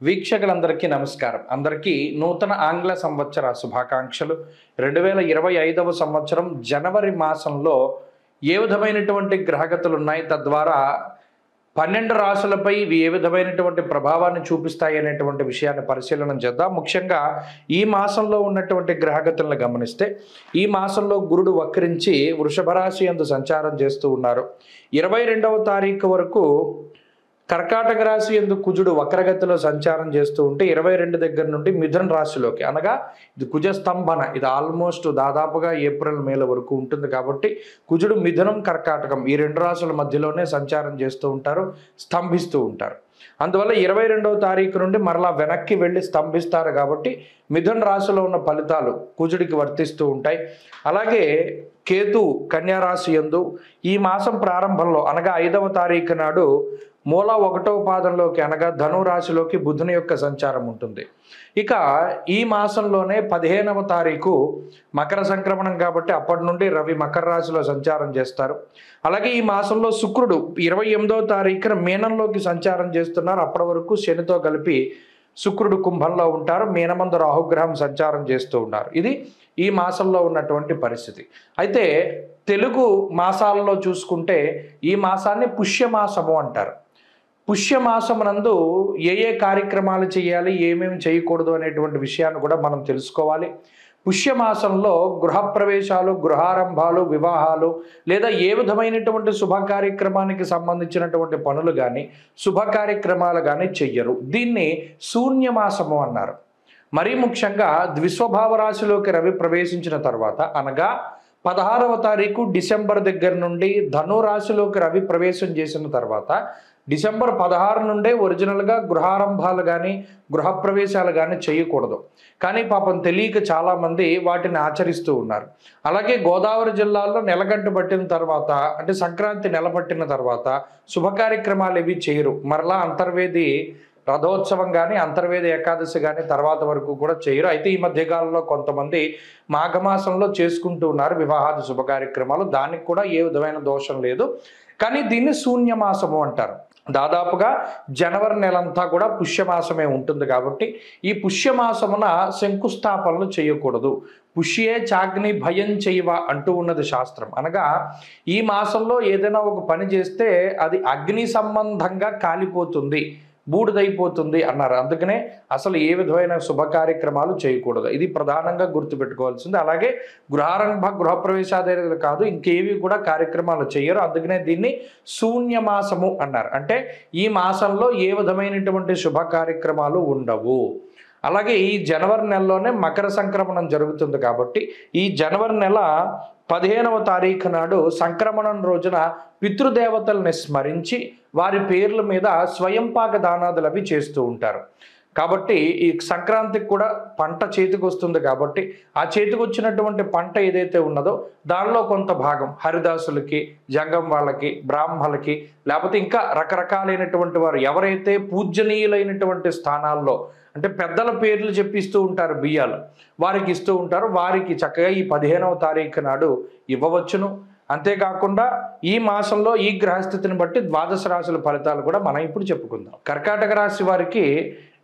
వీక్షకులందరికీ నమస్కారం. అందరికీ నూతన ఆంగ్ల సంవత్సర శుభాకాంక్షలు. 2025వ సంవత్సరం జనవరి మాసంలో ఏ విధమైనటువంటి గ్రహగతులు ఉన్నాయి, తద్వారా 12 రాశులపై ఇవి ఏ విధమైనటువంటి ప్రభావాన్ని చూపిస్తాయి అనేటువంటి విషయాన్ని పరిశీలన చేద్దాం. ముఖ్యంగా ఈ మాసంలో ఉన్నటువంటి గ్రహగతులను గమనిస్తే, ఈ మాసంలో గురుడు వక్రించి వృషభ రాశి యందు సంచారం చేస్తూ ఉన్నారు. 22వ తారీఖు వరకు కర్కాటక రాశి యందు కుజుడు వక్రగతిలో సంచారం చేస్తూ ఉంటే 22 దగ్గర నుండి మిథున రాశిలోకి, అనగా ఇది కుజ స్తంభన, ఇది ఆల్మోస్ట్ దాదాపుగా ఏప్రిల్ మేల వరకు ఉంటుంది. కాబట్టి కుజుడు మిథునం కర్కాటకం ఈ రెండు రాశుల మధ్యలోనే సంచారం చేస్తూ ఉంటారు, స్తంభిస్తూ ఉంటారు. అందువల్ల 22వ తారీఖు నుండి మరలా వెనక్కి వెళ్ళి స్తంభిస్తారు. కాబట్టి మిథున రాశిలో ఉన్న ఫలితాలు కుజుడికి వర్తిస్తూ ఉంటాయి. అలాగే కేతు కన్యా రాశి యందు ఈ మాసం ప్రారంభంలో, అనగా 5వ తారీఖు నాడు మూల 1వ పాదంలోకి, అనగా ధను రాశిలోకి బుధుని యొక్క సంచారం ఉంటుంది. ఇక ఈ మాసంలోనే 15వ తారీఖు మకర సంక్రమణం, కాబట్టి అప్పటి నుండి రవి మకర రాశిలో సంచారం చేస్తారు. అలాగే ఈ మాసంలో శుక్రుడు 28వ తారీఖున మీనంలోకి సంచారం చేస్తున్నారు. అప్పటి వరకు శనితో కలిపి శుక్రుడు కుంభంలో ఉంటారు. మీనమందు రాహుగ్రహం సంచారం చేస్తూ ఉన్నారు. ఇది ఈ మాసంలో ఉన్నటువంటి పరిస్థితి. అయితే తెలుగు మాసాలలో చూసుకుంటే ఈ మాసాన్ని పుష్యమాసము అంటారు. పుష్యమాసమునందు ఏ కార్యక్రమాలు చేయాలి, ఏమేమి చేయకూడదు అనేటువంటి విషయాన్ని కూడా మనం తెలుసుకోవాలి. పుష్యమాసంలో గృహప్రవేశాలు, గృహారంభాలు, వివాహాలు లేదా ఏ విధమైనటువంటి శుభ కార్యక్రమానికి సంబంధించినటువంటి పనులు కానీ, శుభ కార్యక్రమాలు కానీ చెయ్యరు. దీన్ని శూన్యమాసము అన్నారు. మరీ ముఖ్యంగా ద్విస్వభావ రాశిలోకి రవి ప్రవేశించిన తర్వాత, అనగా 16వ తారీఖు డిసెంబర్ దగ్గర నుండి ధను రాశిలోకి రవి ప్రవేశం చేసిన తర్వాత, డిసెంబర్ 16 నుండే ఒరిజినల్గా గృహారంభాలు కానీ గృహప్రవేశాలు కానీ చేయకూడదు. కానీ పాపం తెలియక చాలామంది వాటిని ఆచరిస్తూ ఉన్నారు. అలాగే గోదావరి జిల్లాలో నెలగంట పట్టిన తర్వాత, అంటే సంక్రాంతి నెల పట్టిన తర్వాత శుభ కార్యక్రమాలు ఏవి చేయరు. మరలా అంతర్వేది రథోత్సవం కానీ అంతర్వేది ఏకాదశి కానీ తర్వాత వరకు కూడా చేయరు. అయితే ఈ మధ్యకాలంలో కొంతమంది మాఘమాసంలో చేసుకుంటూ ఉన్నారు వివాహాది శుభ కార్యక్రమాలు. దానికి కూడా ఏ విధమైన దోషం లేదు. కానీ దీన్ని శూన్యమాసము అంటారు. దాదాపుగా జనవరి నెలంతా కూడా పుష్యమాసమే ఉంటుంది. కాబట్టి ఈ పుష్యమాసమున శంకుస్థాపనలు చేయకూడదు. పుష్యే చాగ్ని భయం చేయవ అంటూ ఉన్నది శాస్త్రం. అనగా ఈ మాసంలో ఏదైనా ఒక పని చేస్తే అది అగ్ని సంబంధంగా కాలిపోతుంది, బూడిదైపోతుంది అన్నారు. అందుకనే అసలు ఏ విధమైన శుభ కార్యక్రమాలు చేయకూడదు. ఇది ప్రధానంగా గుర్తుపెట్టుకోవాల్సింది. అలాగే గృహారంభ గృహప్రవేశాలు కాదు, ఇంకేవి కూడా కార్యక్రమాలు చేయరు. అందుకనే దీన్ని శూన్యమాసము అన్నారు. అంటే ఈ మాసంలో ఏ విధమైనటువంటి శుభ కార్యక్రమాలు ఉండవు. అలాగే ఈ జనవరి నెలలోనే మకర సంక్రమణం జరుగుతుంది. కాబట్టి ఈ జనవరి నెల 15వ తారీఖు నాడు సంక్రమణం రోజున పితృదేవతల్ని స్మరించి వారి పేర్ల మీద స్వయంపాక దానాదులు అవి చేస్తూ ఉంటారు. కాబట్టి ఈ సంక్రాంతికి కూడా పంట చేతికి వస్తుంది. కాబట్టి ఆ చేతికి వచ్చినటువంటి పంట ఏదైతే ఉన్నదో దానిలో కొంత భాగం హరిదాసులకి, జంగం వాళ్ళకి, బ్రాహ్మలకి, లేకపోతే ఇంకా రకరకాలైనటువంటి వారు ఎవరైతే పూజనీయులైనటువంటి స్థానాల్లో, అంటే పెద్దల పేర్లు చెప్పిస్తూ ఉంటారు, బియ్యాలు వారికి ఇస్తూ ఉంటారు. వారికి చక్కగా ఈ 15వ తారీఖు నాడు ఇవ్వవచ్చును. అంతేకాకుండా ఈ మాసంలో ఈ గ్రహస్థితిని బట్టి ద్వాదశ రాశుల ఫలితాలు కూడా మనం ఇప్పుడు చెప్పుకుందాం. కర్కాటక రాశి వారికి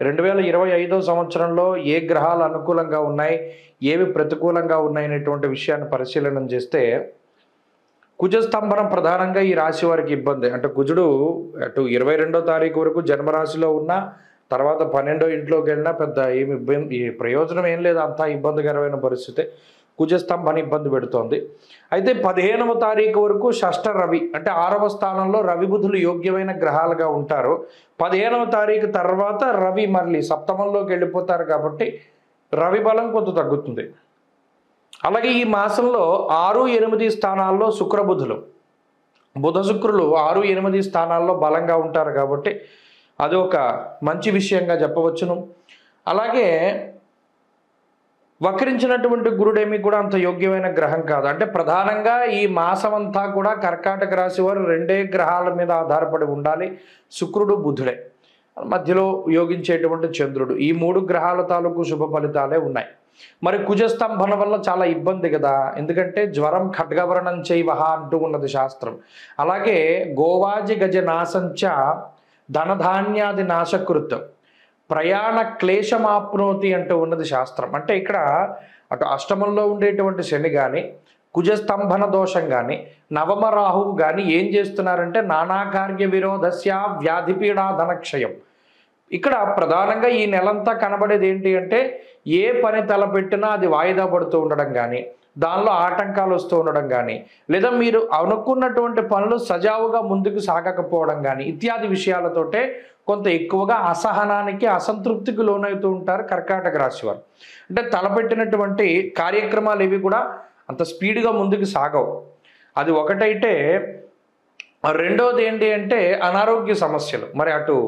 2025వ సంవత్సరంలో ఏ గ్రహాలు అనుకూలంగా ఉన్నాయి, ఏవి ప్రతికూలంగా ఉన్నాయి అనేటువంటి విషయాన్ని పరిశీలన చేస్తే, కుజస్తంభనం ప్రధానంగా ఈ రాశి వారికి ఇబ్బంది. అంటే కుజుడు అటు 22వ తారీఖు వరకు జన్మరాశిలో ఉన్న తర్వాత 12వ ఇంట్లోకి వెళ్ళినా పెద్ద ఏమి ఇబ్బంది, ప్రయోజనం ఏం లేదు, అంతా ఇబ్బందికరమైన పరిస్థితి. కుజస్తంభాన్ని ఇబ్బంది పెడుతోంది. అయితే 15వ తారీఖు వరకు షష్ఠ రవి, అంటే 6వ స్థానంలో రవి బుధులు యోగ్యమైన గ్రహాలుగా ఉంటారు. 15వ తారీఖు తర్వాత రవి మళ్ళీ సప్తమంలోకి వెళ్ళిపోతారు. కాబట్టి రవి బలం కొంత తగ్గుతుంది. అలాగే ఈ మాసంలో 6, 8 స్థానాల్లో శుక్రబుధులు, బుధ శుక్రులు 6, 8 స్థానాల్లో బలంగా ఉంటారు. కాబట్టి అది ఒక మంచి విషయంగా చెప్పవచ్చును. అలాగే వక్రించినటువంటి గురుడేమి కూడా అంత యోగ్యమైన గ్రహం కాదు. అంటే ప్రధానంగా ఈ మాసం అంతా కూడా కర్కాటక రాశి వారు 2 గ్రహాల మీద ఆధారపడి ఉండాలి. శుక్రుడు, బుధుడే, మధ్యలో యోగించేటువంటి చంద్రుడు. ఈ 3 గ్రహాల తాలూకు శుభ ఫలితాలే ఉన్నాయి. మరి కుజస్తంభన వల్ల చాలా ఇబ్బంది కదా, ఎందుకంటే జ్వరం ఖడ్గవరణం చేయవహ అంటూ ఉన్నది శాస్త్రం. అలాగే గోవాజి గజ నాశంచ ధనధాన్యాది నాశకృత్ ప్రయాణ క్లేశమాప్నోతి అంటూ ఉన్నది శాస్త్రం. అంటే ఇక్కడ అటు అష్టమంలో ఉండేటువంటి శని కానీ, కుజస్తంభన దోషం కానీ, నవమ రాహువు కానీ ఏం చేస్తున్నారంటే నానాకార్య విరోధస్య వ్యాధిపీడా ధనక్షయం. ఇక్కడ ప్రధానంగా ఈ నెలంతా కనబడేది ఏంటి అంటే ఏ పని తలపెట్టినా అది వాయిదా పడుతూ ఉండడం కానీ, దానిలో ఆటంకాలు వస్తూ ఉండడం కానీ, లేదా మీరు అనుకున్నటువంటి పనులు సజావుగా ముందుకు సాగకపోవడం కానీ ఇత్యాది విషయాలతోటే కొంత ఎక్కువగా అసహనానికి అసంతృప్తికి లోనవుతూ ఉంటారు కర్కాటక రాశి వారు. అంటే తలపెట్టినటువంటి కార్యక్రమాలు ఇవి కూడా అంత స్పీడ్గా ముందుకు సాగవు. అది ఒకటైతే రెండోది ఏంటి అంటే అనారోగ్య సమస్యలు. మరి అటు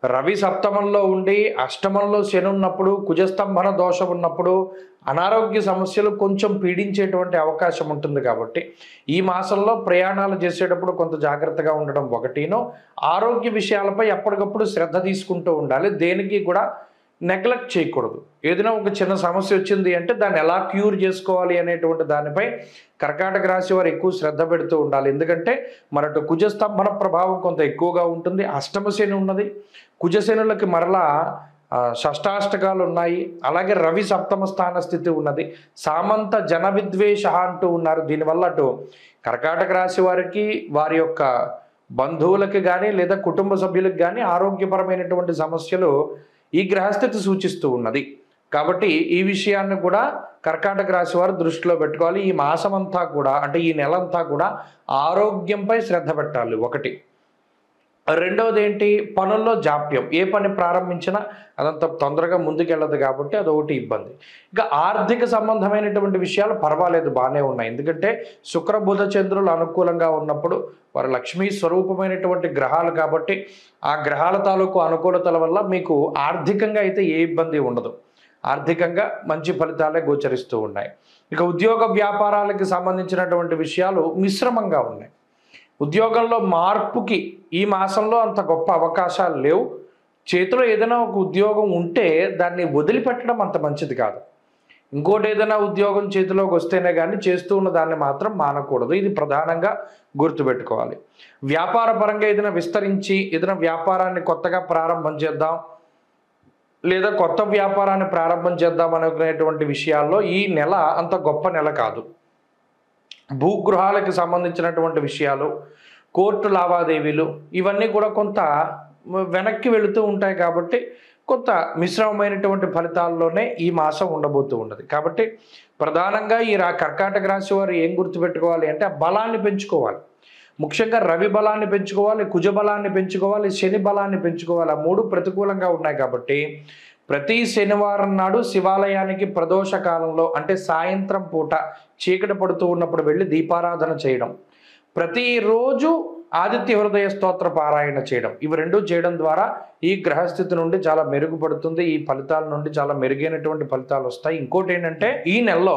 రవి సప్తమంలో ఉండి అష్టమంలో శని ఉన్నప్పుడు, కుజస్తంభన దోషం ఉన్నప్పుడు అనారోగ్య సమస్యలు కొంచెం పీడించేటువంటి అవకాశం ఉంటుంది. కాబట్టి ఈ మాసంలో ప్రయాణాలు చేసేటప్పుడు కొంత జాగ్రత్తగా ఉండడం ఒకటినో, ఆరోగ్య విషయాలపై ఎప్పటికప్పుడు శ్రద్ధ తీసుకుంటూ ఉండాలి. దేనికి కూడా నెగ్లెక్ట్ చేయకూడదు. ఏదైనా ఒక చిన్న సమస్య వచ్చింది అంటే దాన్ని ఎలా క్యూర్ చేసుకోవాలి అనేటువంటి దానిపై కర్కాటక రాశి వారు ఎక్కువ శ్రద్ధ పెడుతూ ఉండాలి. ఎందుకంటే మరటు కుజస్తంభన ప్రభావం కొంత ఎక్కువగా ఉంటుంది. అష్టమ శని ఉన్నది, కుజశనులకి మరలా షష్టాష్టకాలు ఉన్నాయి. అలాగే రవి సప్తమ స్థాన స్థితి ఉన్నది. సామంత జన విద్వేష అంటూ ఉన్నారు. దీనివల్ల అటు కర్కాటక రాశి వారికి, వారి యొక్క బంధువులకి కానీ లేదా కుటుంబ సభ్యులకు కానీ ఆరోగ్యపరమైనటువంటి సమస్యలు ఈ గ్రహస్థితి సూచిస్తూ ఉన్నది. కాబట్టి ఈ విషయాన్ని కూడా కర్కాటక రాశి వారు దృష్టిలో పెట్టుకోవాలి. ఈ మాసమంతా కూడా అంటే ఈ నెలంతా కూడా ఆరోగ్యంపై శ్రద్ధ పెట్టాలి ఒకటి. రెండవది ఏంటి, పనుల్లో జాప్యం. ఏ పని ప్రారంభించినా అదంత తొందరగా ముందుకెళ్ళదు కాబట్టి అదొకటి ఇబ్బంది. ఇక ఆర్థిక సంబంధమైనటువంటి విషయాలు పర్వాలేదు, బాగానే ఉన్నాయి. ఎందుకంటే శుక్ర బుధ చంద్రులు అనుకూలంగా ఉన్నప్పుడు వారు లక్ష్మీ స్వరూపమైనటువంటి గ్రహాలు కాబట్టి ఆ గ్రహాల తాలూకు అనుకూలతల వల్ల మీకు ఆర్థికంగా అయితే ఏ ఇబ్బంది ఉండదు. ఆర్థికంగా మంచి ఫలితాలే గోచరిస్తూ ఉన్నాయి. ఇక ఉద్యోగ వ్యాపారాలకు సంబంధించినటువంటి విషయాలు మిశ్రమంగా ఉన్నాయి. ఉద్యోగంలో మార్పుకి ఈ మాసంలో అంత గొప్ప అవకాశాలు లేవు. చేతిలో ఏదైనా ఒక ఉద్యోగం ఉంటే దాన్ని వదిలిపెట్టడం అంత మంచిది కాదు. ఇంకోటి ఏదైనా ఉద్యోగం చేతిలోకి వస్తేనే కానీ చేస్తూ ఉన్న దాన్ని మాత్రం మానకూడదు. ఇది ప్రధానంగా గుర్తుపెట్టుకోవాలి. వ్యాపార పరంగా ఏదైనా విస్తరించి ఏదైనా వ్యాపారాన్ని కొత్తగా ప్రారంభం చేద్దాం లేదా కొత్త వ్యాపారాన్ని ప్రారంభం చేద్దాం అనుకునేటువంటి విషయాల్లో ఈ నెల అంత గొప్ప నెల కాదు. భూగృహాలకు సంబంధించినటువంటి విషయాలు, కోర్టు లావాదేవీలు ఇవన్నీ కూడా కొంత వెనక్కి వెళుతూ ఉంటాయి. కాబట్టి కొంత మిశ్రమమైనటువంటి ఫలితాల్లోనే ఈ మాసం ఉండబోతూ ఉన్నది. కాబట్టి ప్రధానంగా ఈ కర్కాటక రాశి వారు ఏం గుర్తుపెట్టుకోవాలి అంటే ఆ బలాన్ని పెంచుకోవాలి. ముఖ్యంగా రవి బలాన్ని పెంచుకోవాలి, కుజ బలాన్ని పెంచుకోవాలి, శని బలాన్ని పెంచుకోవాలి. ఆ మూడు ప్రతికూలంగా ఉన్నాయి కాబట్టి ప్రతి శనివారం నాడు శివాలయానికి ప్రదోష కాలంలో అంటే సాయంత్రం పూట చీకటి పడుతూ ఉన్నప్పుడు వెళ్ళి దీపారాధన చేయడం, ప్రతిరోజు ఆదిత్య హృదయ స్తోత్ర పారాయణ చేయడం, ఇవి రెండూ చేయడం ద్వారా ఈ గ్రహస్థితి నుండి చాలా మెరుగుపడుతుంది. ఈ ఫలితాల నుండి చాలా మెరుగైనటువంటి ఫలితాలు వస్తాయి. ఇంకోటి ఏంటంటే ఈ నెలలో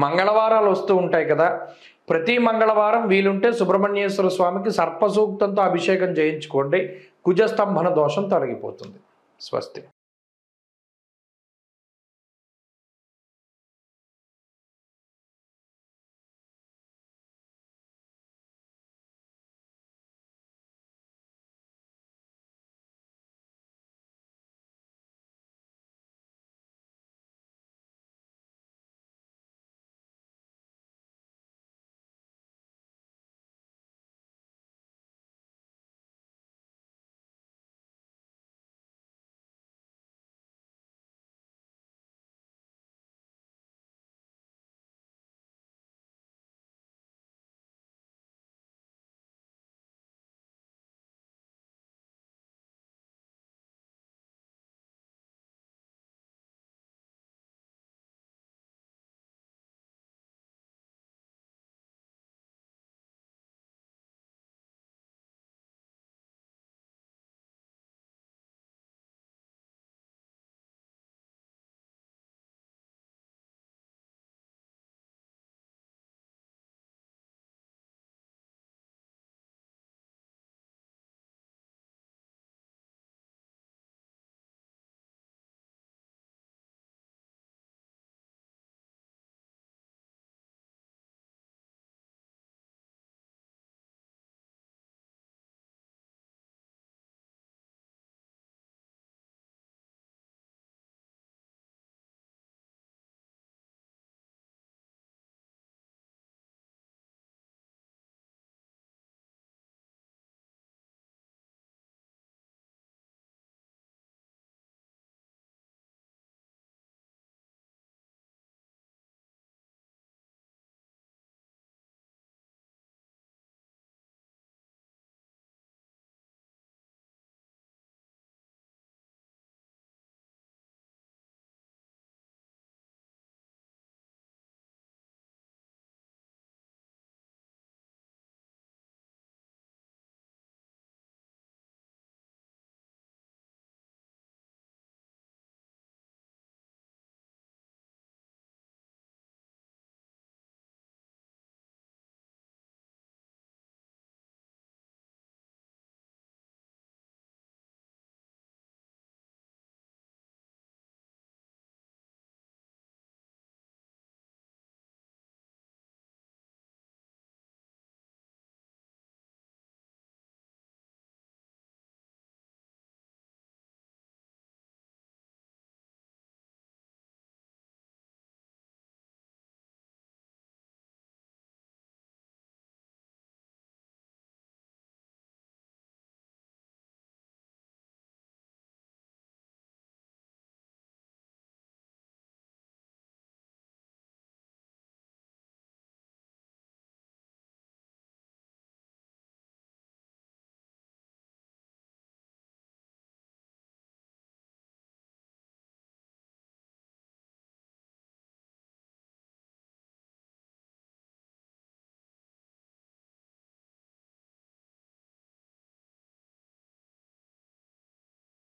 మంగళవారాలు వస్తూ ఉంటాయి కదా, ప్రతి మంగళవారం వీలుంటే సుబ్రహ్మణ్యేశ్వర స్వామికి సర్పసూక్తంతో అభిషేకం చేయించుకోండి. కుజస్తంభన దోషం తొలగిపోతుంది. స్వస్తి.